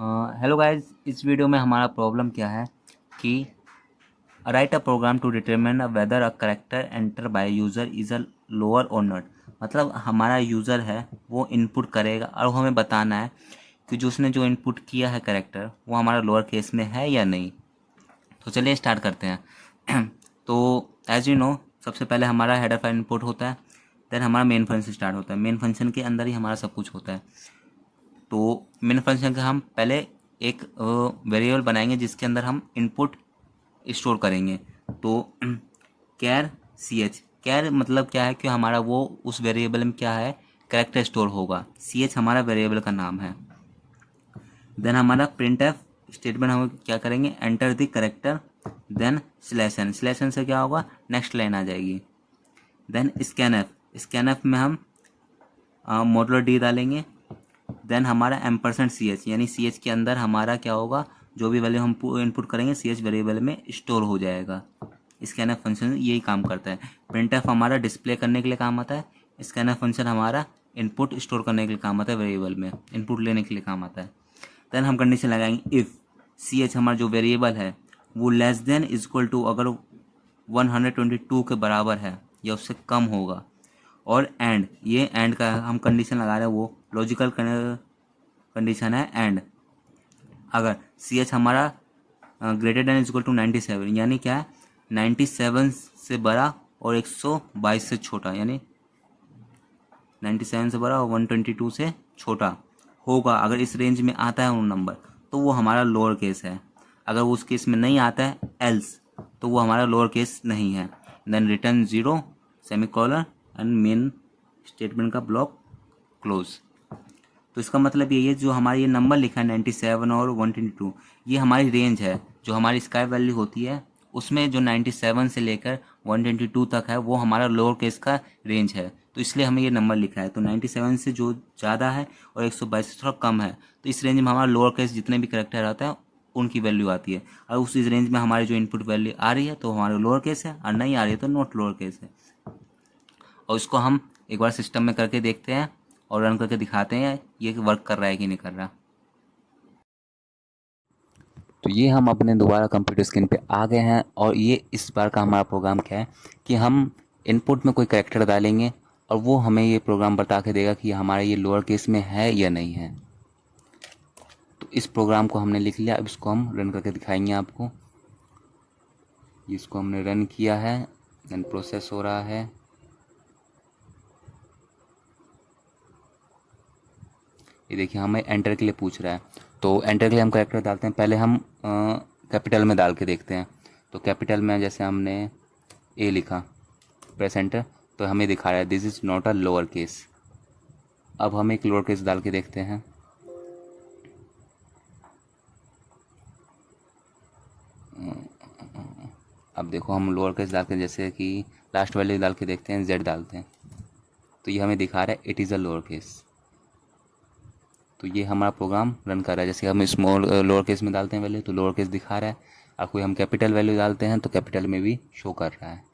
Hello guys, इस video में हमारा प्रॉब्लम क्या है कि write a program to determine whether a character enter by user is a lower or not. मतलब हमारा यूज़र है वो इनपुट करेगा और हमें बताना है कि जो उसने जो इनपुट किया है करेक्टर वो हमारा लोअर केस में है या नहीं। तो चलिए स्टार्ट करते हैं। तो एज यू नो, सबसे पहले हमारा हेडर फाइल इनपुट होता है, देन हमारा मेन फंक्शन स्टार्ट होता है। मेन फंक्शन के अंदर ही हमारा सब कुछ होता है। तो मेन फंक्शन का हम पहले एक वेरिएबल बनाएंगे जिसके अंदर हम इनपुट स्टोर करेंगे। तो कैर सी एच, कैर मतलब क्या है कि हमारा वो उस वेरिएबल में क्या है, कैरेक्टर स्टोर होगा। सी एच हमारा वेरिएबल का नाम है। देन हमारा प्रिंट एफ स्टेटमेंट हम क्या करेंगे, enter the character, then slash n से क्या होगा, नेक्स्ट लाइन आ जाएगी। देन स्कैन एफ में हम मॉडुलर डी डालेंगे। देन हमारा एम्परसेंट सी एच, यानी सी एच के अंदर हमारा क्या होगा, जो भी वैल्यू हम इनपुट करेंगे सी एच वेरिएबल में स्टोर हो जाएगा। स्कैनफ फंक्शन यही काम करता है। प्रिंट एफ हमारा डिस्प्ले करने के लिए काम आता है। स्कैनफ फंक्शन हमारा इनपुट स्टोर करने के लिए काम आता है, वेरिएबल में इनपुट लेने के लिए काम आता है। देन हम कंडीशन लगाएंगे इफ़ सी एच हमारा जो वेरिएबल है वो लेस देन इक्वल टू, अगर 122 के बराबर है या उससे कम होगा, और एंड, ये एंड का हम कंडीशन लगा रहे हैं वो लॉजिकल कंडीशन है। एंड अगर सी एच हमारा ग्रेटर देन इक्वल टू 97, यानी क्या है, 97 से बड़ा और 122 से छोटा, यानी 97 से बड़ा और 122 से छोटा होगा, अगर इस रेंज में आता है वो नंबर तो वो हमारा लोअर केस है। अगर वो उस केस में नहीं आता है एल्स, तो वो हमारा लोअर केस नहीं है। Then return 0 semicolon and main statement का ब्लॉक क्लोज। तो इसका मतलब यही है, जो हमारा ये नंबर लिखा है 97 और 122, ये हमारी रेंज है। जो हमारी स्काई वैल्यू होती है उसमें जो 97 से लेकर 122 तक है वो हमारा लोअर केस का रेंज है, तो इसलिए हमें ये नंबर लिखा है। तो 97 से जो ज़्यादा है और 122 से थोड़ा कम है, तो इस रेंज में हमारा लोअर केस जितने भी करेक्टर आता है उनकी वैल्यू आती है। और उस इस रेंज में हमारी जो इनपुट वैल्यू आ रही है तो हमारा लोअर केस है, और नहीं आ रही है तो नॉट लोअर केस है। और इसको हम एक बार सिस्टम में करके देखते हैं और रन करके दिखाते हैं ये वर्क कर रहा है कि नहीं कर रहा। तो ये हम अपने दोबारा कंप्यूटर स्क्रीन पे आ गए हैं, और ये इस बार का हमारा प्रोग्राम क्या है कि हम इनपुट में कोई कैरेक्टर डालेंगे और वो हमें ये प्रोग्राम बता के देगा कि हमारा ये लोअर केस में है या नहीं है। तो इस प्रोग्राम को हमने लिख लिया, अब इसको हम रन करके दिखाएंगे आपको। इसको हमने रन किया है, देन प्रोसेस हो रहा है। ये देखिए हमें एंटर के लिए पूछ रहा है, तो एंटर के लिए हम कैरेक्टर डालते हैं। पहले हम कैपिटल में डाल के देखते हैं। तो कैपिटल में जैसे हमने ए लिखा, प्रेस एंटर, तो हमें दिखा रहा है this is not a lower case. अब हम एक लोअर केस डाल के देखते हैं। अब देखो हम लोअर केस डाल के, जैसे कि लास्ट वैल्यू डाल के देखते हैं, जेड डालते हैं, तो ये हमें दिखा रहा है it is a lower case. तो ये हमारा प्रोग्राम रन कर रहा है। जैसे हम स्मॉल लोअर केस में डालते हैं वैल्यू तो लोअर केस दिखा रहा है, और कोई हम कैपिटल वैल्यू डालते हैं तो कैपिटल में भी शो कर रहा है।